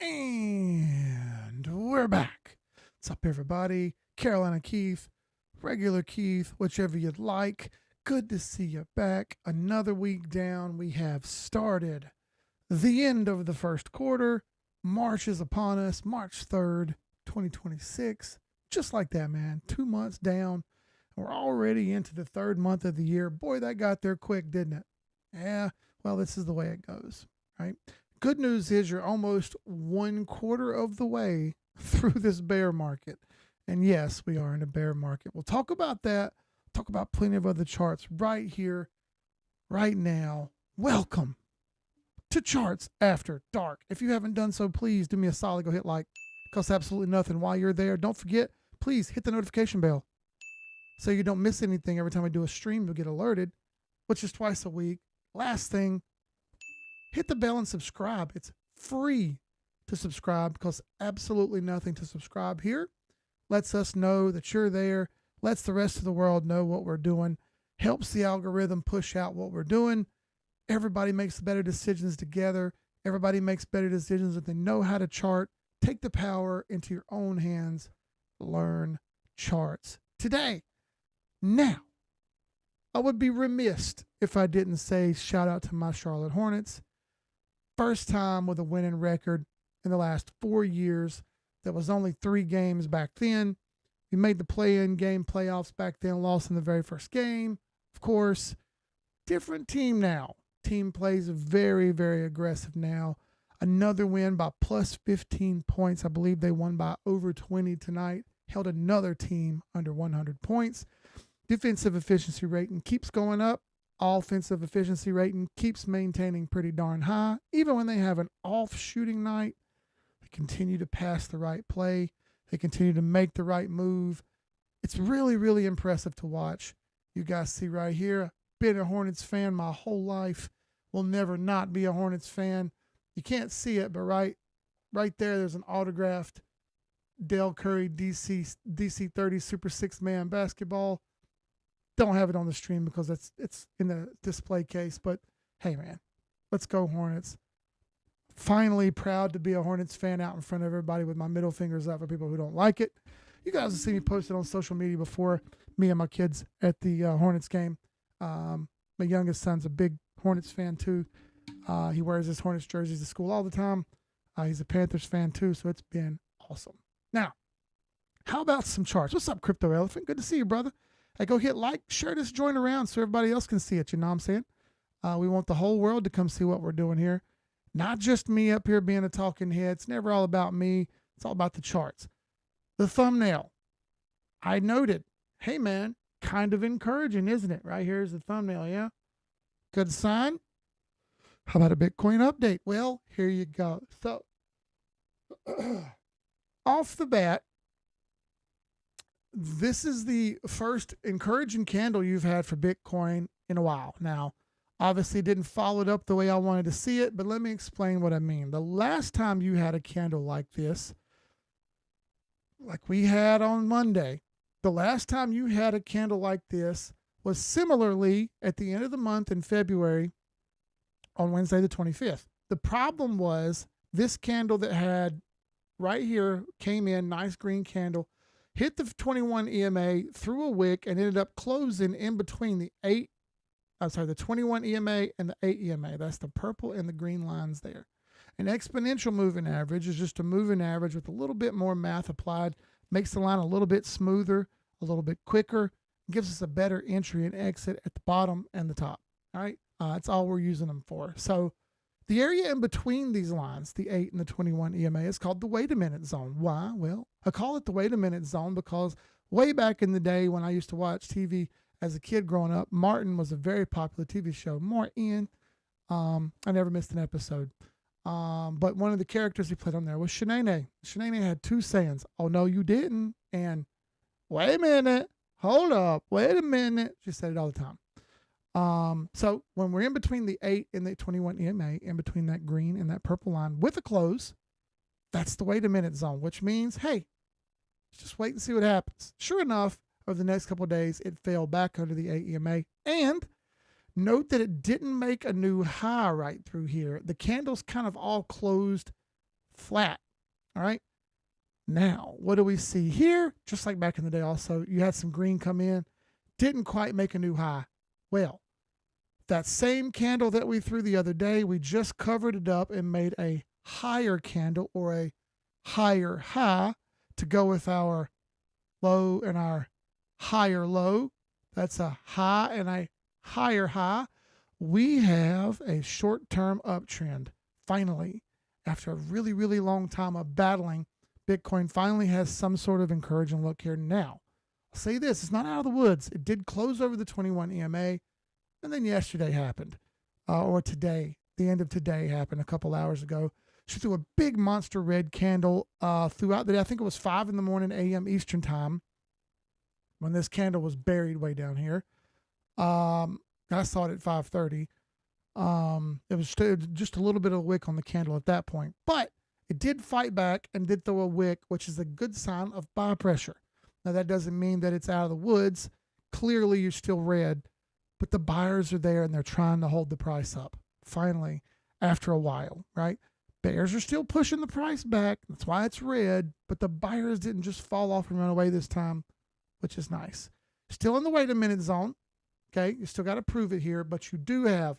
And we're back. What's up, everybody? Carolina Keith, regular Keith, whichever you'd like. Good to see you back. Another week down. We have started the end of the first quarter. March is upon us, March 3rd, 2026. Just like that, man. 2 months down. We're already into the third month of the year. Boy, that got there quick, didn't it? Yeah, well, this is the way it goes, right? Good news is you're almost 1/4 of the way through this bear market. And yes, we are in a bear market. We'll talk about that. Talk about plenty of other charts right here, right now. Welcome to Charts After Dark. If you haven't done so, please do me a solid. Go hit like. It costs absolutely nothing. While you're there, don't forget, please hit the notification bell so you don't miss anything. Every time I do a stream, you'll get alerted, which is twice a week. Last thing, hit the bell and subscribe. It's free to subscribe. Costs absolutely nothing to subscribe here. Lets us know that you're there. Lets the rest of the world know what we're doing. Helps the algorithm push out what we're doing. Everybody makes better decisions together. Everybody makes better decisions if they know how to chart. Take the power into your own hands. Learn charts today. Now, I would be remiss if I didn't say shout out to my Charlotte Hornets. First time with a winning record in the last 4 years. There was only 3 games back then. We made the play-in game playoffs back then, lost in the very first game. Of course, different team now. Team plays very, very aggressive now. Another win by plus 15 points. I believe they won by over 20 tonight. Held another team under 100 points. Defensive efficiency rating keeps going up. Offensive efficiency rating keeps maintaining pretty darn high. Even when they have an off shooting night, they continue to pass the right play. They continue to make the right move. It's really, really impressive to watch. You guys see right here, been a Hornets fan my whole life. Will never not be a Hornets fan. You can't see it, but right there, there's an autographed Dell Curry DC 30 Super 6-man basketball. Don't have it on the stream because it's in the display case, but hey, man, let's go Hornets. Finally proud to be a Hornets fan out in front of everybody with my middle fingers up for people who don't like it. You guys have seen me posted on social media before, me and my kids at the Hornets game. My youngest son's a big Hornets fan too. He wears his Hornets jerseys to school all the time. He's a Panthers fan too, so it's been awesome. Now, how about some charts? What's up, Crypto Elephant? Good to see you, brother. Hey, go hit like, share this joint around so everybody else can see it. You know what I'm saying? We want the whole world to come see what we're doing here. Not just me up here being a talking head. It's never all about me. It's all about the charts. The thumbnail. I noted, hey, man, kind of encouraging, isn't it? Right here's the thumbnail, yeah? Good sign. How about a Bitcoin update? Well, here you go. So, off the bat, this is the first encouraging candle you've had for Bitcoin in a while. Now, obviously didn't follow it up the way I wanted to see it, but let me explain what I mean. The last time you had a candle like this, like we had on Monday, the last time you had a candle like this was similarly at the end of the month in February on Wednesday the 25th. The problem was this candle that had right here came in, nice green candle, hit the 21 EMA through a wick and ended up closing in between the 21 EMA and the 8 EMA. That's the purple and the green lines there. An exponential moving average is just a moving average with a little bit more math applied, makes the line a little bit smoother, a little bit quicker, gives us a better entry and exit at the bottom and the top. All right, that's all we're using them for. So the area in between these lines, the 8 and the 21 EMA, is called the wait a minute zone. Why? Well, I call it the wait a minute zone because way back in the day when I used to watch TV as a kid growing up, Martin was a very popular TV show. Martin. I never missed an episode. But one of the characters he played on there was Shanae. Shanae had 2 sayings. Oh, no, you didn't. And wait a minute. Hold up. Wait a minute. She said it all the time. So when we're in between the 8 and the 21 EMA, in between that green and that purple line with a close, that's the wait a minute zone, which means, hey, just wait and see what happens. Sure enough, over the next couple of days, it fell back under the 8 EMA. And note that it didn't make a new high right through here. The candles kind of all closed flat. All right. Now, what do we see here? Just like back in the day also, you had some green come in, didn't quite make a new high. Well, that same candle that we threw the other day, we just covered it up and made a higher candle or a higher high to go with our low and our higher low. That's a high and a higher high. We have a short-term uptrend. Finally, after a really, really long time of battling, Bitcoin finally has some sort of encouraging look here. Now, I'll say this, it's not out of the woods. It did close over the 21 EMA, and then yesterday happened, or today, the end of today happened a couple hours ago. She threw a big monster red candle throughout the day. I think it was 5 in the morning a.m. Eastern time when this candle was buried way down here. I saw it at 5:30. It was just a little bit of a wick on the candle at that point, but it did fight back and did throw a wick, which is a good sign of buy pressure. Now, that doesn't mean that it's out of the woods. Clearly, you're still red, but the buyers are there and they're trying to hold the price up. Finally, after a while, right? Bears are still pushing the price back. That's why it's red, but the buyers didn't just fall off and run away this time, which is nice. Still in the wait a minute zone. Okay, you still got to prove it here, but you do have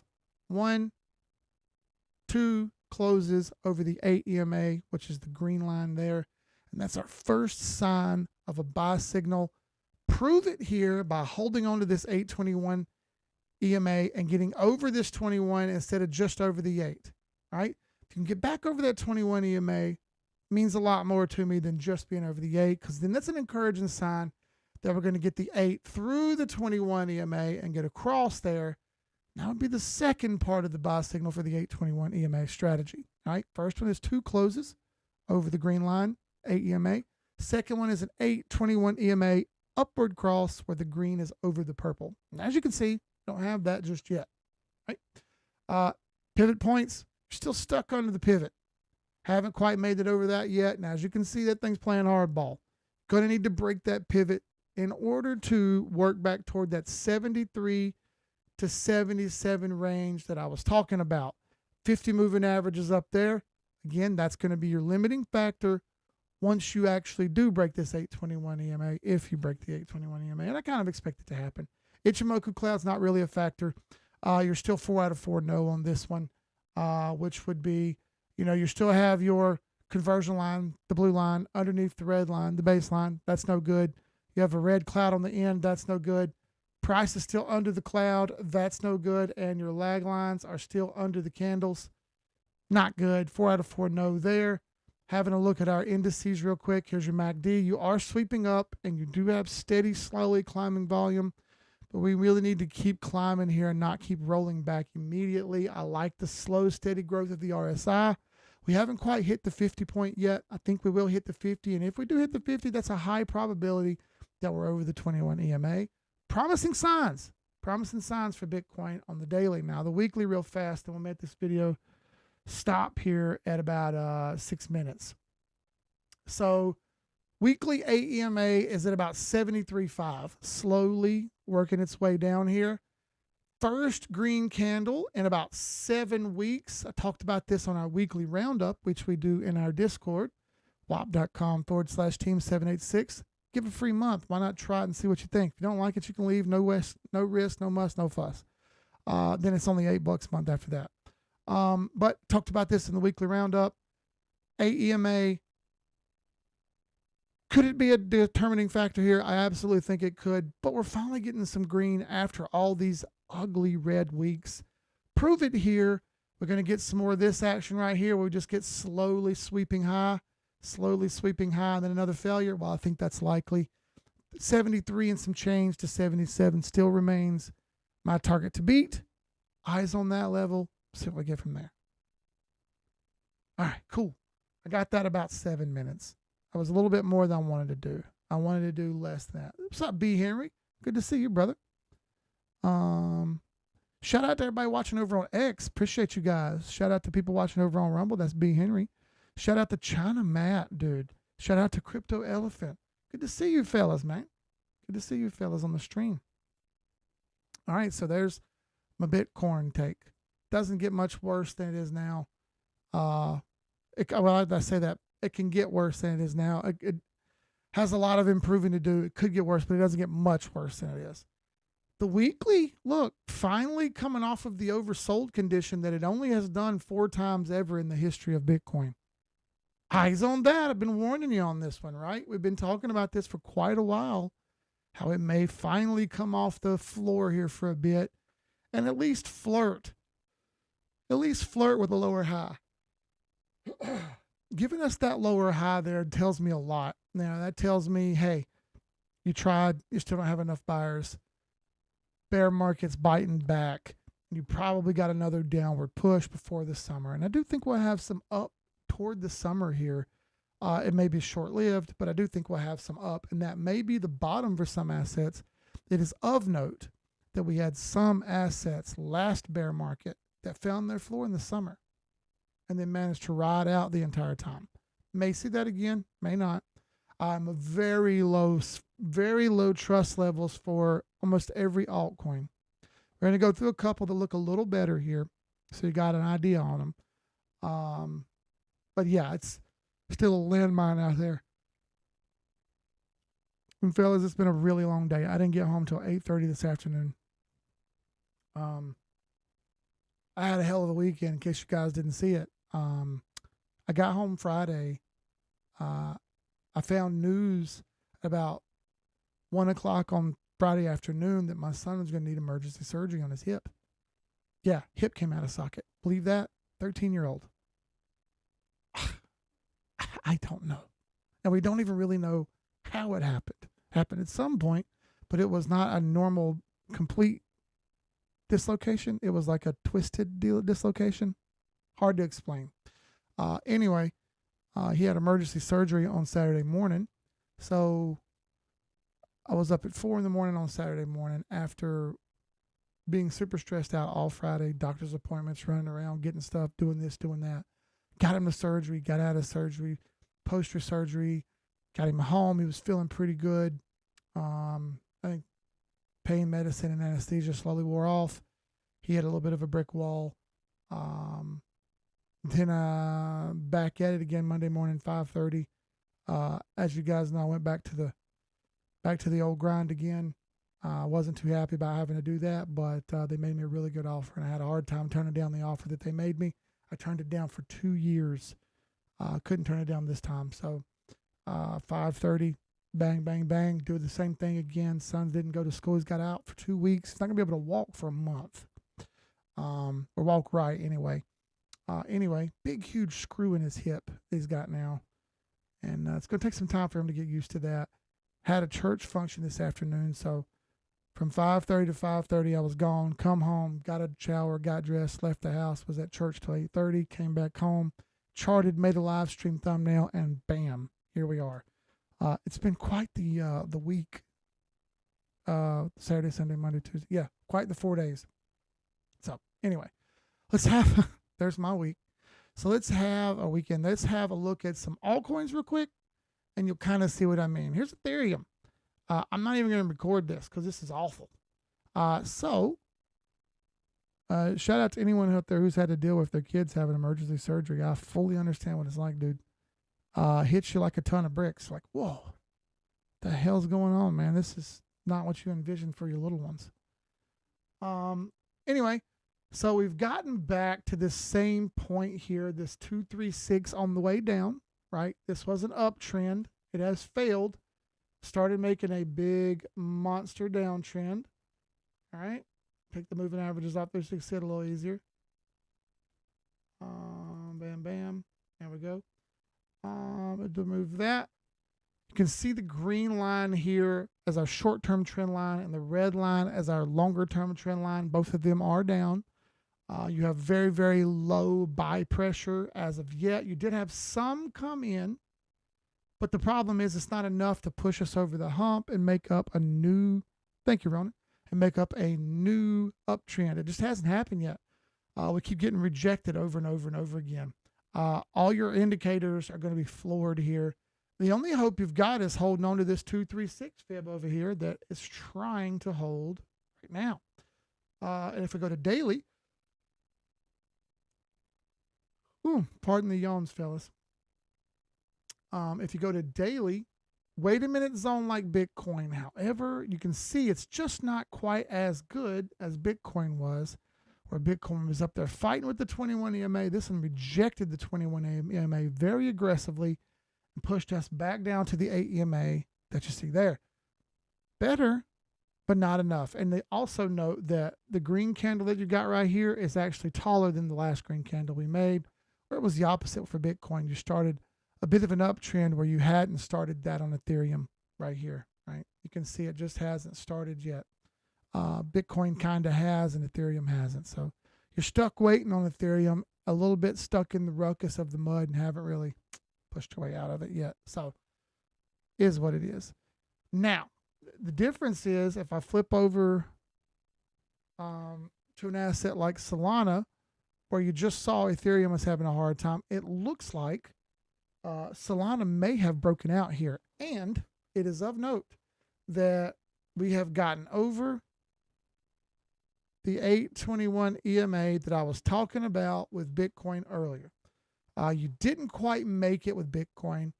1, 2 closes over the 8 EMA, which is the green line there. And that's our first sign of a buy signal. Prove it here by holding on to this 821 EMA and getting over this 21 instead of just over the 8. All right, if you can get back over that 21 EMA, means a lot more to me than just being over the 8, because then that's an encouraging sign that we're going to get the 8 through the 21 EMA and get across there. That would be the second part of the buy signal for the 821 EMA strategy. All right, first one is 2 closes over the green line, 8 EMA. Second one is an 821 EMA upward cross where the green is over the purple. And as you can see, don't have that just yet. Right? Pivot points, you're still stuck under the pivot. Haven't quite made it over that yet. And as you can see, that thing's playing hardball. Going to need to break that pivot in order to work back toward that 73 to 77 range that I was talking about. 50 moving averages up there. Again, that's going to be your limiting factor once you actually do break this 821 EMA, if you break the 821 EMA. And I kind of expect it to happen. Ichimoku Cloud's not really a factor. You're still 4 out of 4 no on this one, which would be, you still have your conversion line, the blue line, underneath the red line, the baseline. That's no good. You have a red cloud on the end. That's no good. Price is still under the cloud. That's no good. And your lag lines are still under the candles. Not good. 4 out of 4 no there. Having a look at our indices real quick. Here's your MACD. You are sweeping up and you do have steady, slowly climbing volume. But we really need to keep climbing here and not keep rolling back immediately. I like the slow, steady growth of the RSI. We haven't quite hit the 50 point yet. I think we will hit the 50. And if we do hit the 50, that's a high probability that we're over the 21 EMA. Promising signs for Bitcoin on the daily. Now, the weekly real fast, and we'll make this video stop here at about 6 minutes. So weekly AEMA is at about 73.5, slowly working its way down here. First green candle in about 7 weeks. I talked about this on our weekly roundup, which we do in our Discord, wap.com/team786. Give a free month. Why not try it and see what you think? If you don't like it, you can leave. No risk, no muss, no fuss. Then it's only $8 a month after that. But talked about this in the weekly roundup. AEMA, could it be a determining factor here? I absolutely think it could. But we're finally getting some green after all these ugly red weeks. Prove it here. We're going to get some more of this action right here where we just get slowly sweeping high, and then another failure. Well, I think that's likely. 73 and some change to 77 still remains my target to beat. Eyes on that level. See what we get from there. All right, cool. I got that about 7 minutes. That was a little bit more than I wanted to do. I wanted to do less than that. What's up, B. Henry? Good to see you, brother. Shout out to everybody watching over on X. Appreciate you guys. Shout out to people watching over on Rumble. That's B. Henry. Shout out to China Matt, dude. Shout out to Crypto Elephant. Good to see you fellas, man. Good to see you fellas on the stream. All right, so there's my Bitcoin take. Doesn't get much worse than it is now. Well, I say that it can get worse than it is now. It has a lot of improving to do. It could get worse, but it doesn't get much worse than it is. The weekly, look, finally coming off of the oversold condition that it only has done 4 times ever in the history of Bitcoin. Eyes on that. I've been warning you on this one, right? We've been talking about this for quite a while, how it may finally come off the floor here for a bit and at least flirt with a lower high. Giving us that lower high there tells me a lot. Now, that tells me, hey, you tried, you still don't have enough buyers. Bear market's biting back. You probably got another downward push before the summer. And I do think we'll have some up toward the summer here. It may be short-lived, but I do think we'll have some up. And that may be the bottom for some assets. It is of note that we had some assets last bear market that found their floor in the summer and then managed to ride out the entire time. May see that again, may not. I'm a very low trust levels for almost every altcoin. We're going to go through a couple that look a little better here, so you got an idea on them. But yeah, it's still a landmine out there. And fellas, it's been a really long day. I didn't get home till 8:30 this afternoon. I had a hell of a weekend, in case you guys didn't see it. I got home Friday. I found news about 1 o'clock on Friday afternoon that my son was going to need emergency surgery on his hip. Yeah, hip came out of socket. Believe that? 13-year-old. I don't know. And we don't even really know how it happened. Happened at some point, but it was not a normal, complete dislocation. It was like a twisted dislocation. Hard to explain. Anyway, he had emergency surgery on Saturday morning. So I was up at 4 in the morning on Saturday morning after being super stressed out all Friday, doctor's appointments, running around, getting stuff, doing this, doing that. Got him to surgery, got out of surgery, post-surgery, got him home. He was feeling pretty good. I think pain medicine and anesthesia slowly wore off. He had a little bit of a brick wall. Then back at it again Monday morning, 5:30. As you guys know, I went back to the old grind again. I wasn't too happy about having to do that, but they made me a really good offer, and I had a hard time turning down the offer that they made me. I turned it down for 2 years. Couldn't turn it down this time. So 5:30, bang, bang, bang, do the same thing again. Son didn't go to school. He's got out for 2 weeks. He's not going to be able to walk for a month, or walk right anyway. Anyway, big, huge screw in his hip he's got now. And it's going to take some time for him to get used to that. Had a church function this afternoon, so from 5:30 to 5:30, I was gone. Come home, got a shower, got dressed, left the house, was at church till 8:30, came back home, charted, made a live stream thumbnail, and bam, here we are. It's been quite the week. Saturday, Sunday, Monday, Tuesday. Yeah, quite the 4 days. So anyway, let's have, there's my week. So let's have a weekend. Let's have a look at some altcoins real quick, and you'll kind of see what I mean. Here's Ethereum. I'm not even going to record this because this is awful. So shout out to anyone out there who's had to deal with their kids having emergency surgery. I fully understand what it's like, dude. Hits you like a ton of bricks. Like, whoa, the hell's going on, man? This is not what you envisioned for your little ones. Anyway, so we've gotten back to this same point here, this 236 on the way down, right? This was an uptrend. It has failed. Started making a big monster downtrend. All right. Pick the moving averages off there so you can see it a little easier. Bam, bam. There we go. To move that. You can see the green line here as our short-term trend line and the red line as our longer-term trend line. Both of them are down. You have very, very low buy pressure as of yet. You did have some come in, but the problem is it's not enough to push us over the hump and make up a new, thank you, Ronan, and make up a new uptrend. It just hasn't happened yet. We keep getting rejected over and over and over again. All your indicators are going to be floored here. The only hope you've got is holding on to this 236 fib over here that is trying to hold right now. And if we go to daily, Ooh, pardon the yawns, fellas. If you go to daily, wait a minute zone like Bitcoin. However, you can see it's just not quite as good as Bitcoin was, where Bitcoin was up there fighting with the 21 EMA. This one rejected the 21 EMA very aggressively and pushed us back down to the 8 EMA that you see there. Better, but not enough. And they also note that the green candle that you got right here is actually taller than the last green candle we made, where it was the opposite for Bitcoin. You started a bit of an uptrend where you hadn't started that on Ethereum right here, right? You can see it just hasn't started yet. Bitcoin kind of has and Ethereum hasn't. So you're stuck waiting on Ethereum, a little bit stuck in the ruckus of the mud and haven't really pushed your way out of it yet. So is what it is. Now, the difference is if I flip over to an asset like Solana, where you just saw Ethereum was having a hard time, it looks like Solana may have broken out here. And it is of note that we have gotten over the 821 EMA that I was talking about with Bitcoin earlier. You didn't quite make it with Bitcoin.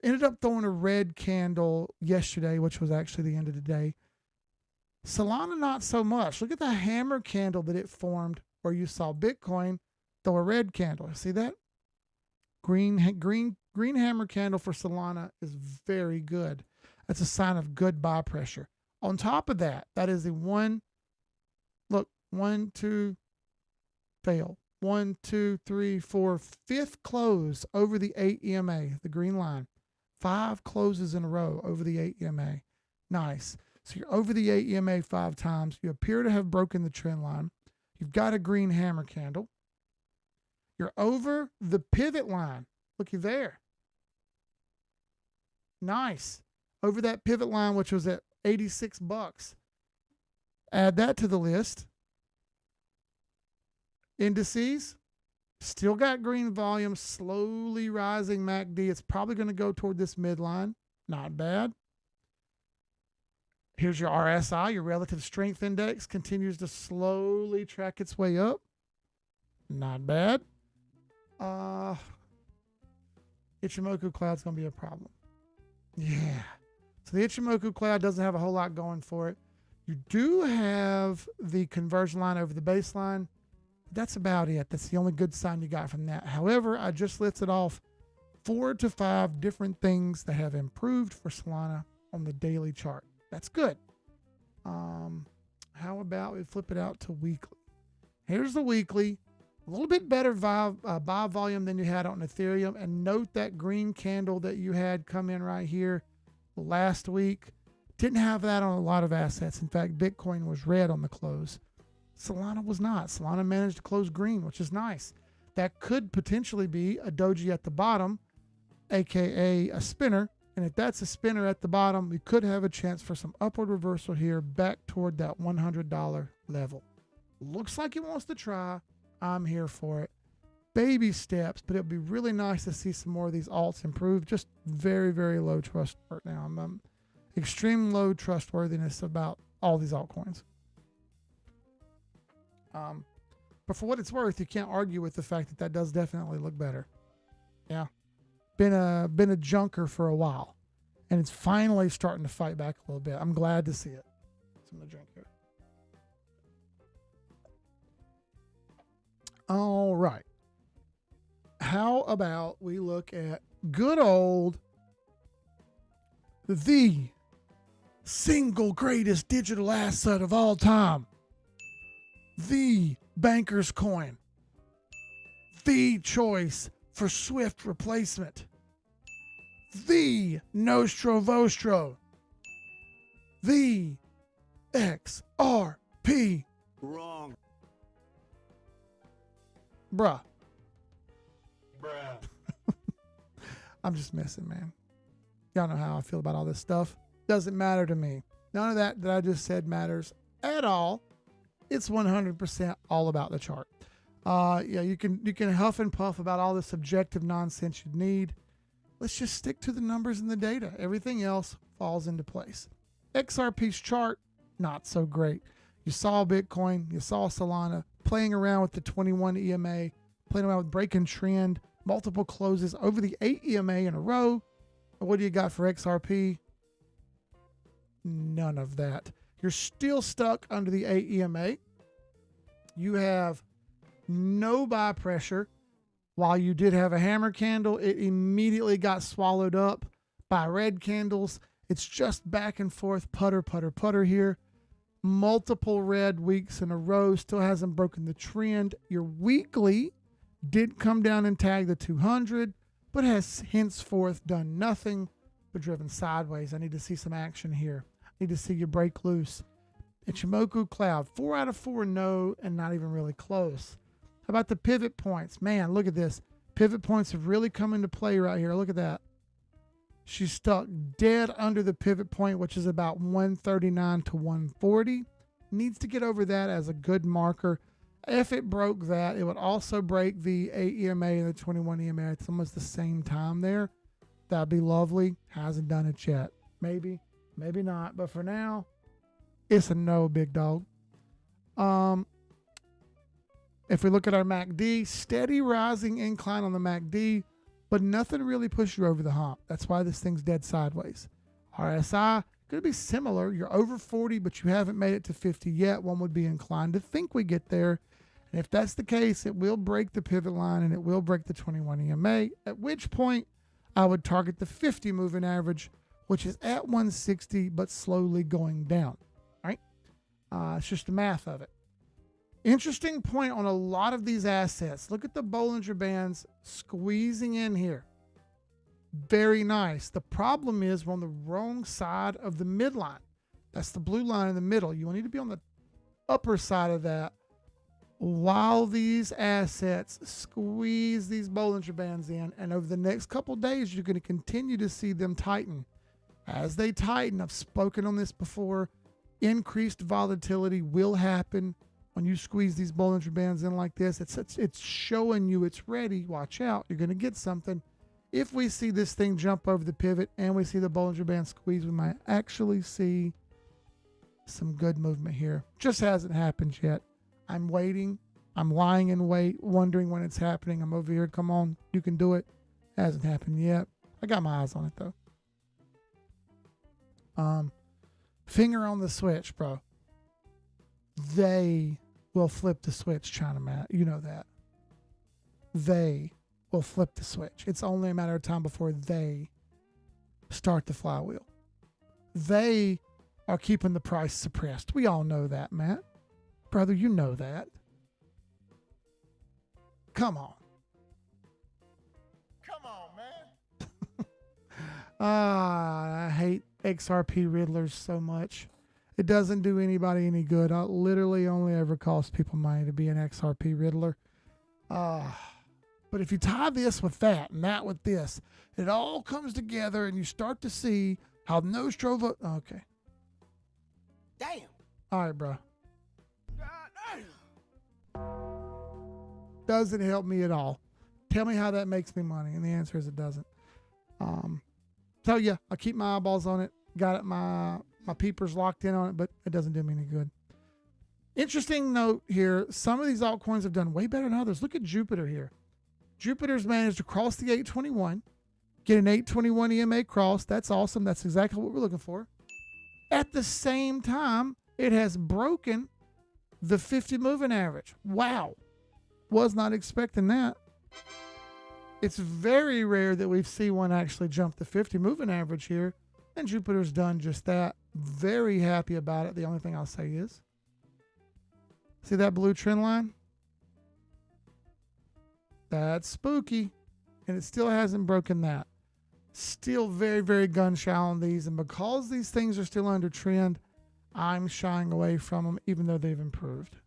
Ended up throwing a red candle yesterday, which was actually the end of the day. Solana, not so much. Look at the hammer candle that it formed where you saw Bitcoin throw a red candle. See that? Green hammer candle for Solana is very good. That's a sign of good buy pressure. On top of that, that is a one, two, fail. 1, 2, 3, 4, fifth close over the 8 EMA, the green line. 5 closes in a row over the 8 EMA. Nice. So you're over the 8 EMA 5 times. You appear to have broken the trend line. You've got a green hammer candle. You're over the pivot line. Looky there. Nice. Over that pivot line, which was at $86. Add that to the list. Indices, still got green volume, slowly rising MACD. It's probably going to go toward this midline. Not bad. Here's your RSI, your relative strength index, continues to slowly track its way up. Not bad. Ichimoku cloud's going to be a problem. Yeah. So the Ichimoku cloud doesn't have a whole lot going for it. You do have the conversion line over the baseline. That's about it. That's the only good sign you got from that. However, I just listed off 4 to 5 different things that have improved for Solana on the daily chart. That's good. How about we flip it out to weekly? Here's the weekly. A little bit better buy volume than you had on Ethereum. And note that green candle that you had come in right here last week. Didn't have that on a lot of assets. In fact, Bitcoin was red on the close. Solana was not. Solana managed to close green, which is nice. That could potentially be a doji at the bottom, aka a spinner. And if that's a spinner at the bottom, we could have a chance for some upward reversal here back toward that $100 level. Looks like it wants to try. I'm here for it. Baby steps, but it'd be really nice to see some more of these alts improve. Just very, very low trust right now. I'm extreme low trustworthiness about all these altcoins. But for what it's worth, you can't argue with the fact that that does definitely look better. Yeah. Been a junker for a while, and it's finally starting to fight back a little bit. I'm glad to see it. So I'm gonna drink here. All right. How about we look at good old the single greatest digital asset of all time, the banker's coin, the choice for swift replacement, the Nostro Vostro, the XRP. Wrong. Bruh. Bruh. I'm just messing, man. Y'all know how I feel about all this stuff. Doesn't matter to me. None of that I just said matters at all. It's 100% all about the chart. Yeah, you can huff and puff about all the subjective nonsense you need. Let's just stick to the numbers and the data. Everything else falls into place. XRP's chart, not so great. You saw Bitcoin, you saw Solana playing around with the 21 EMA, playing around with breaking trend, multiple closes over the 8 EMA in a row. What do you got for XRP? None of that. You're still stuck under the 8 EMA. You have no buy pressure. While you did have a hammer candle, it immediately got swallowed up by red candles. It's just back and forth, putter, putter, putter here. Multiple red weeks in a row, still hasn't broken the trend. Your weekly did come down and tag the 200, but has henceforth done nothing but driven sideways. I need to see some action here. I need to see you break loose. Ichimoku Cloud, 4 out of 4 no, and not even really close. How about the pivot points? Man, look at this. Pivot points have really come into play right here. Look at that. She's stuck dead under the pivot point, which is about 139 to 140. Needs to get over that as a good marker. If it broke that, it would also break the 8 EMA and the 21 EMA. It's almost the same time there. That'd be lovely. Hasn't done it yet. Maybe, maybe not. But for now, it's a no, big dog. If we look at our MACD, steady rising incline on the MACD, but nothing really pushed you over the hump. That's why this thing's dead sideways. RSI, going to be similar. You're over 40, but you haven't made it to 50 yet. One would be inclined to think we get there. And if that's the case, it will break the pivot line and it will break the 21 EMA, at which point I would target the 50 moving average, which is at 160, but slowly going down, right? It's just the math of it. Interesting point on a lot of these assets. Look at the Bollinger Bands squeezing in here. Very nice. The problem is we're on the wrong side of the midline. That's the blue line in the middle. You need to be on the upper side of that while these assets squeeze these Bollinger Bands in. And over the next couple days, you're going to continue to see them tighten. As they tighten, I've spoken on this before, increased volatility will happen. When you squeeze these Bollinger Bands in like this, it's showing you it's ready. Watch out. You're going to get something. If we see this thing jump over the pivot and we see the Bollinger Band squeeze, we might actually see some good movement here. Just hasn't happened yet. I'm waiting. I'm lying in wait, wondering when it's happening. I'm over here. Come on. You can do it. Hasn't happened yet. I got my eyes on it, though. Finger on the switch, bro. They will flip the switch, China Matt. You know that. They will flip the switch. It's only a matter of time before they start the flywheel. They are keeping the price suppressed. We all know that, Matt. Brother, you know that. Come on. Come on, man. I hate XRP riddlers so much. It doesn't do anybody any good. I literally only ever cost people money to be an XRP riddler. But if you tie this with that and that with this, it all comes together and you start to see how nose drove up. Okay. Damn. All right, bro. God damn. Doesn't help me at all. Tell me how that makes me money. And the answer is it doesn't. So yeah, I keep my eyeballs on it. Got it, my peepers locked in on it, but it doesn't do me any good. Interesting note here. Some of these altcoins have done way better than others. Look at Jupiter here. Jupiter's managed to cross the 821, get an 821 EMA cross. That's awesome. That's exactly what we're looking for. At the same time, it has broken the 50 moving average. Wow. Was not expecting that. It's very rare that we see one actually jump the 50 moving average here. And Jupiter's done just that. Very happy about it. The only thing I'll say is, see that blue trend line? That's spooky. And it still hasn't broken that. Still very, very gun shy on these. And because these things are still under trend, I'm shying away from them, even though they've improved.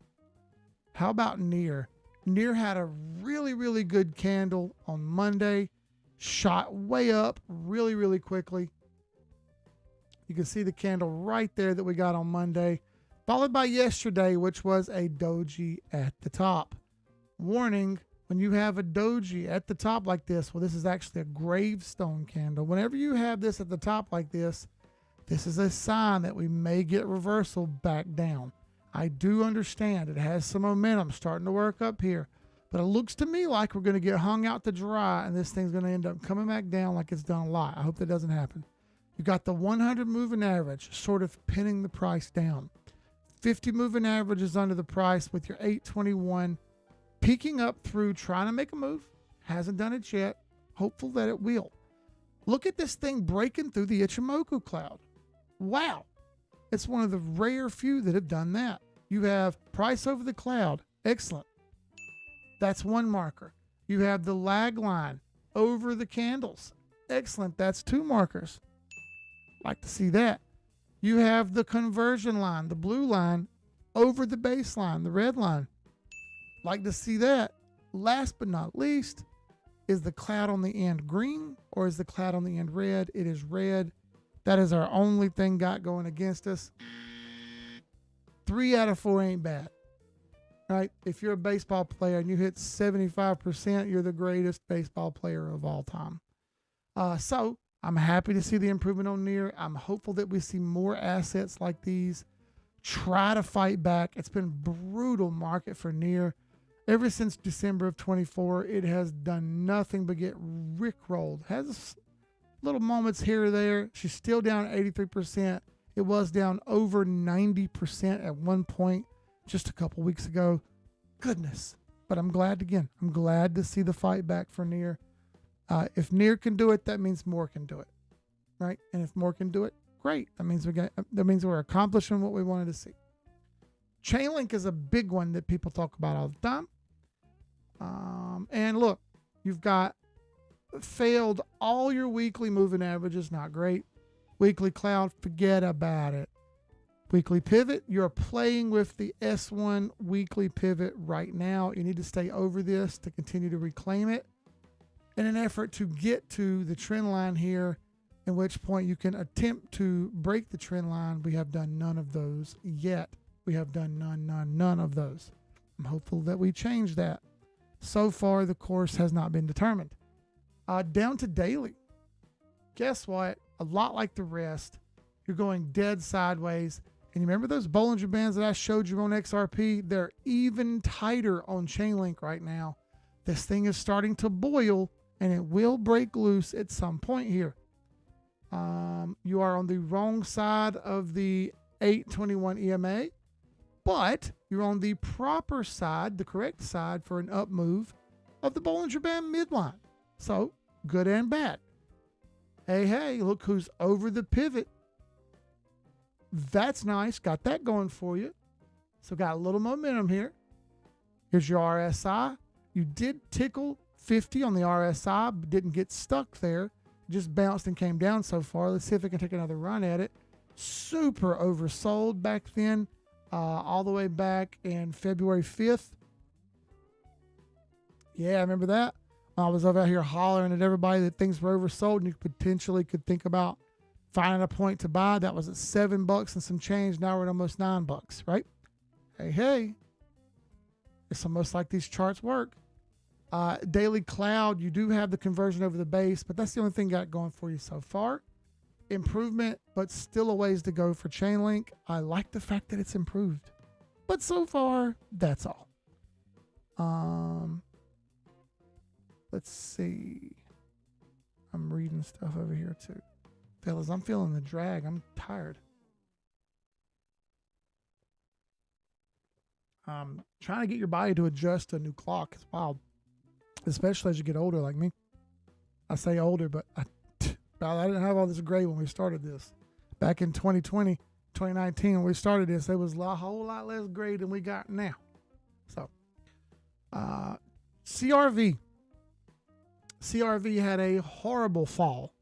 How about NEAR? NEAR had a really, really good candle on Monday. Shot way up really, really quickly. You can see the candle right there that we got on Monday, followed by yesterday, which was a doji at the top. Warning, when you have a doji at the top like this, well, this is actually a gravestone candle. Whenever you have this at the top like this is a sign that we may get reversal back down. I do understand it has some momentum starting to work up here, But it looks to me like we're going to get hung out to dry, and this thing's going to end up coming back down like it's done a lot. I hope that doesn't happen. You got the 100 moving average sort of pinning the price down. 50 moving average is under the price with your 821 peeking up through, trying to make a move. Hasn't done it yet. Hopeful that it will. Look at this thing breaking through the Ichimoku cloud. Wow. It's one of the rare few that have done that. You have price over the cloud. Excellent. That's one marker. You have the lag line over the candles. Excellent. That's two markers. Like to see that. You have the conversion line, the blue line, over the baseline, the red line. Like to see that. Last but not least, is the cloud on the end green or is the cloud on the end red? It is red. That is our only thing got going against us. 3 out of 4 ain't bad. Right? If you're a baseball player and you hit 75%, you're the greatest baseball player of all time. So I'm happy to see the improvement on NEAR. I'm hopeful that we see more assets like these try to fight back. It's been a brutal market for NEAR. Ever since December of 24, it has done nothing but get rickrolled. Has little moments here or there. She's still down 83%. It was down over 90% at one point just a couple weeks ago. Goodness. But I'm glad to see the fight back for NEAR. If NEAR can do it, that means more can do it, right? And if more can do it, great. That means we're accomplishing what we wanted to see. Chainlink is a big one that people talk about all the time. And look, you've got failed all your weekly moving averages, not great. Weekly cloud, forget about it. Weekly pivot, you're playing with the S1 weekly pivot right now. You need to stay over this to continue to reclaim it in an effort to get to the trend line here, at which point you can attempt to break the trend line. We have done none of those yet. We have done none of those. I'm hopeful that we change that. So far, the course has not been determined. Down to daily. Guess what? A lot like the rest, you're going dead sideways. And you remember those Bollinger Bands that I showed you on XRP? They're even tighter on Chainlink right now. This thing is starting to boil, and it will break loose at some point here. You are on the wrong side of the 821 EMA, but you're on the proper side, the correct side for an up move of the Bollinger Band midline. So, good and bad. Hey, look who's over the pivot. That's nice. Got that going for you. So got a little momentum here. Here's your RSI. You did tickle 50 on the RSI, but didn't get stuck there. Just bounced and came down so far. Let's see if we can take another run at it. Super oversold back then, all the way back in February 5th. Yeah, I remember that. I was over here hollering at everybody that things were oversold and you potentially could think about finding a point to buy. That was at $7 and some change. Now we're at almost $9, right? Hey. It's almost like these charts work. Daily cloud, you do have the conversion over the base, but that's the only thing got going for you so far. Improvement, but still a ways to go for Chainlink. I like the fact that it's improved, but so far, that's all. Let's see. I'm reading stuff over here too. Fellas, I'm feeling the drag. I'm tired. Trying to get your body to adjust to a new clock is wild, especially as you get older like me. I say older, but I didn't have all this gray when we started this. Back in 2019, when we started this, there was a whole lot less gray than we got now. So, CRV had a horrible fall.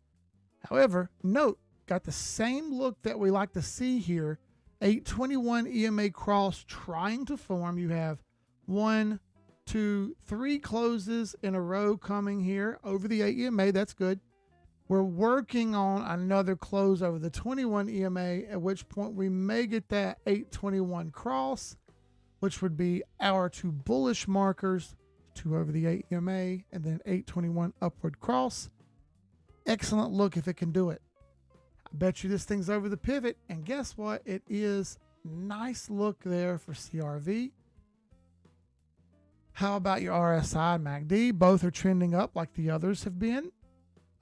However, note, got the same look that we like to see here. 821 EMA cross trying to form. You have 1, 2, 3 closes in a row coming here over the 8 EMA. That's good. We're working on another close over the 21 EMA, at which point we may get that 821 cross, which would be our 2 bullish markers, 2 over the 8 EMA, and then 821 upward cross. Excellent look if it can do it. I bet you this thing's over the pivot, and guess what? It is. Nice look there for CRV. How about your RSI and MACD? Both are trending up like the others have been.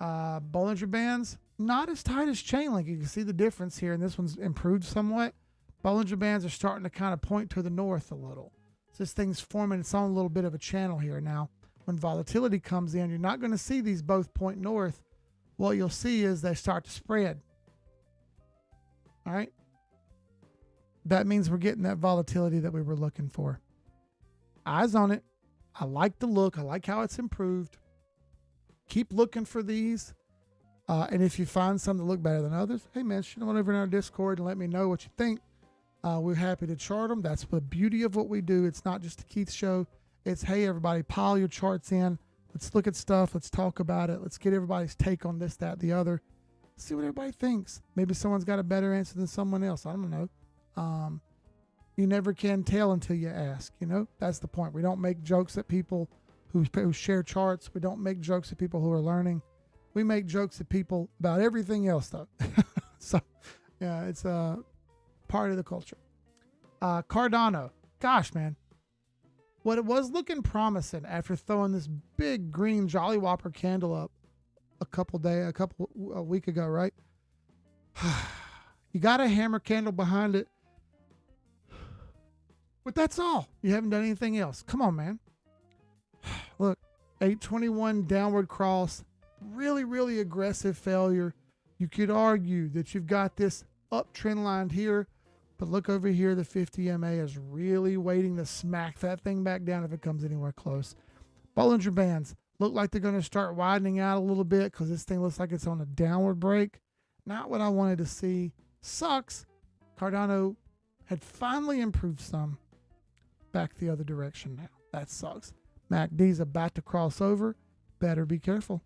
Bollinger Bands, not as tight as Chainlink. You can see the difference here, and this one's improved somewhat. Bollinger Bands are starting to kind of point to the north a little. So this thing's forming its own little bit of a channel here. Now, when volatility comes in, you're not going to see these both point north. What you'll see is they start to spread. All right? That means we're getting that volatility that we were looking for. Eyes on it. I like the look. I like how it's improved. Keep looking for these. And if you find some that look better than others, hey man, shoot them on over in our Discord and let me know what you think. We're happy to chart them. That's the beauty of what we do. It's not just a Keith show. It's, hey, everybody, pile your charts in. Let's look at stuff. Let's talk about it. Let's get everybody's take on this, that, the other. See what everybody thinks. Maybe someone's got a better answer than someone else. I don't know. You never can tell until you ask. You know, that's the point. We don't make jokes at people who share charts. We don't make jokes at people who are learning. We make jokes at people about everything else, though. So, yeah, it's part of the culture. Cardano. Gosh, man. What it was looking promising after throwing this big green Jolly Whopper candle up a week ago, right? You got a hammer candle behind it. But that's all. You haven't done anything else. Come on, man. Look, 821 downward cross. Really, really aggressive failure. You could argue that you've got this uptrend line here, but look over here. The 50 MA is really waiting to smack that thing back down if it comes anywhere close. Bollinger Bands look like they're going to start widening out a little bit because this thing looks like it's on a downward break. Not what I wanted to see. Sucks. Cardano had finally improved some. Back the other direction now. That sucks. MACD's about to cross over. Better be careful.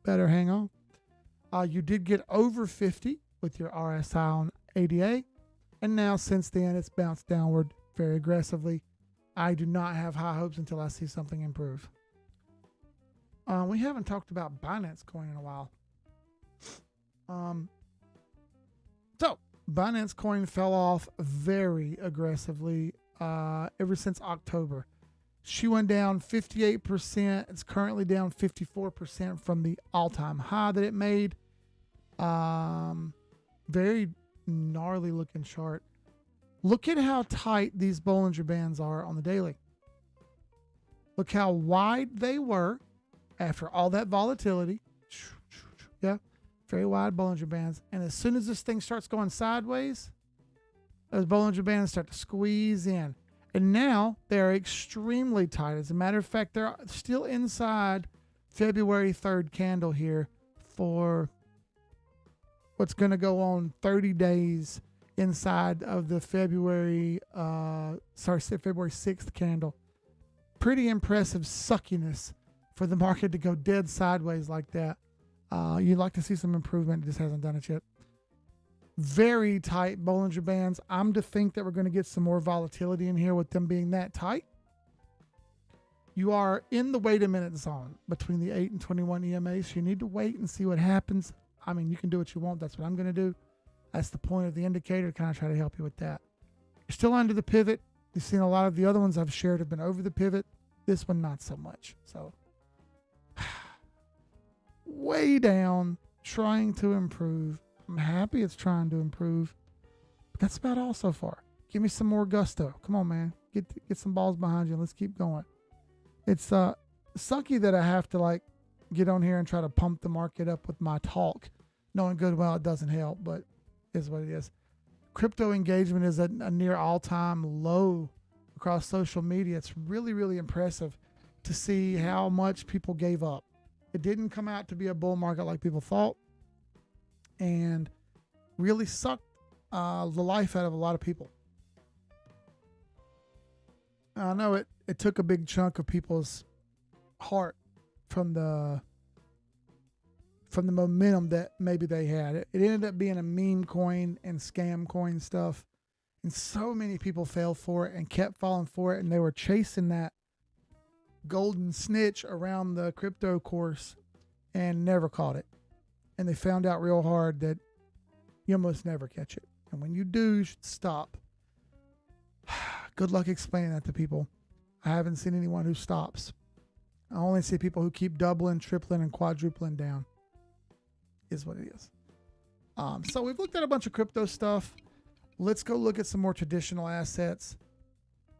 Better hang on. You did get over 50 with your RSI on ADA. And now since then, it's bounced downward very aggressively. I do not have high hopes until I see something improve. We haven't talked about Binance Coin in a while. So Binance Coin fell off very aggressively ever since October. She went down 58%. It's currently down 54% from the all-time high that it made. Very gnarly looking chart. Look at how tight these Bollinger Bands are on the daily. Look how wide they were after all that volatility. Yeah, very wide Bollinger Bands. And as soon as this thing starts going sideways, those Bollinger Bands start to squeeze in. And now they're extremely tight. As a matter of fact, they're still inside February 3rd candle here for what's going to go on 30 days inside of the February 6th candle. Pretty impressive suckiness for the market to go dead sideways like that. You'd like to see some improvement. It just hasn't done it yet. Very tight Bollinger Bands. I'm to think that we're going to get some more volatility in here with them being that tight. You are in the wait a minute zone between the 8 and 21 EMA, so you need to wait and see what happens. I mean, you can do what you want. That's what I'm going to do. That's the point of the indicator, to kind of try to help you with that. You're still under the pivot. You've seen a lot of the other ones I've shared have been over the pivot. This one, not so much. So, way down, trying to improve. I'm happy it's trying to improve. But that's about all so far. Give me some more gusto. Come on, man. Get some balls behind you. Let's keep going. It's sucky that I have to get on here and try to pump the market up with my talk, knowing good well it doesn't help, but it is what it is. Crypto engagement is at a near all-time low across social media. It's really, really impressive to see how much people gave up. It didn't come out to be a bull market like people thought, and really sucked the life out of a lot of people. I know it took a big chunk of people's heart from the momentum that maybe they had. It ended up being a meme coin and scam coin stuff, and so many people fell for it and kept falling for it, and they were chasing that golden snitch around the crypto course and never caught it. And they found out real hard that you almost never catch it. And when you do, you should stop. Good luck explaining that to people. I haven't seen anyone who stops. I only see people who keep doubling, tripling, and quadrupling down. Is what it is. So we've looked at a bunch of crypto stuff. Let's go look at some more traditional assets.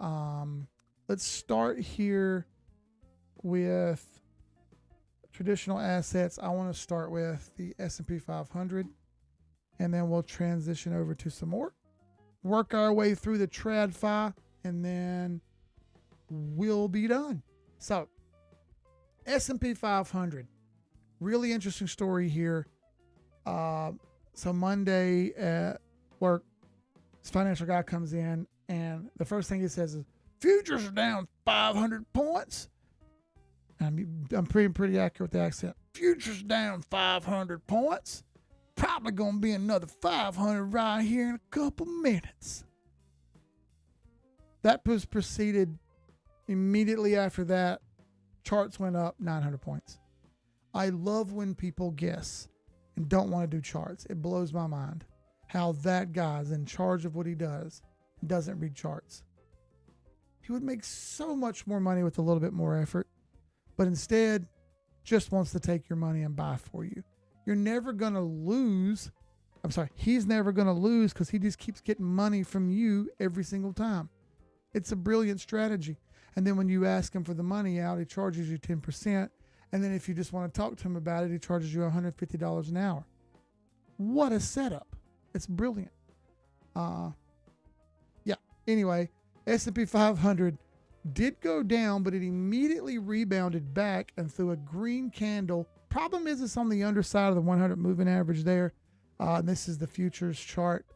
Let's start here with traditional assets. I want to start with the S&P 500, and then we'll transition over to some more. Work our way through the TradFi, and then we'll be done. So S&P 500, really interesting story here. So Monday at work, this financial guy comes in, and the first thing he says is, futures are down 500 points. I'm pretty accurate with the accent. Futures down 500 points. Probably going to be another 500 right here in a couple minutes. That was preceded immediately after that. Charts went up 900 points. I love when people guess and don't want to do charts. It blows my mind how that guy's in charge of what he does and doesn't read charts. He would make so much more money with a little bit more effort, but instead just wants to take your money and buy for you. You're never going to lose. He's never going to lose because he just keeps getting money from you every single time. It's a brilliant strategy. And then when you ask him for the money out, he charges you 10%. And then if you just want to talk to him about it, he charges you $150 an hour. What a setup. It's brilliant. Anyway, S&P 500 did go down, but it immediately rebounded back and threw a green candle. Problem is it's on the underside of the 100 moving average there. And this is the futures chart,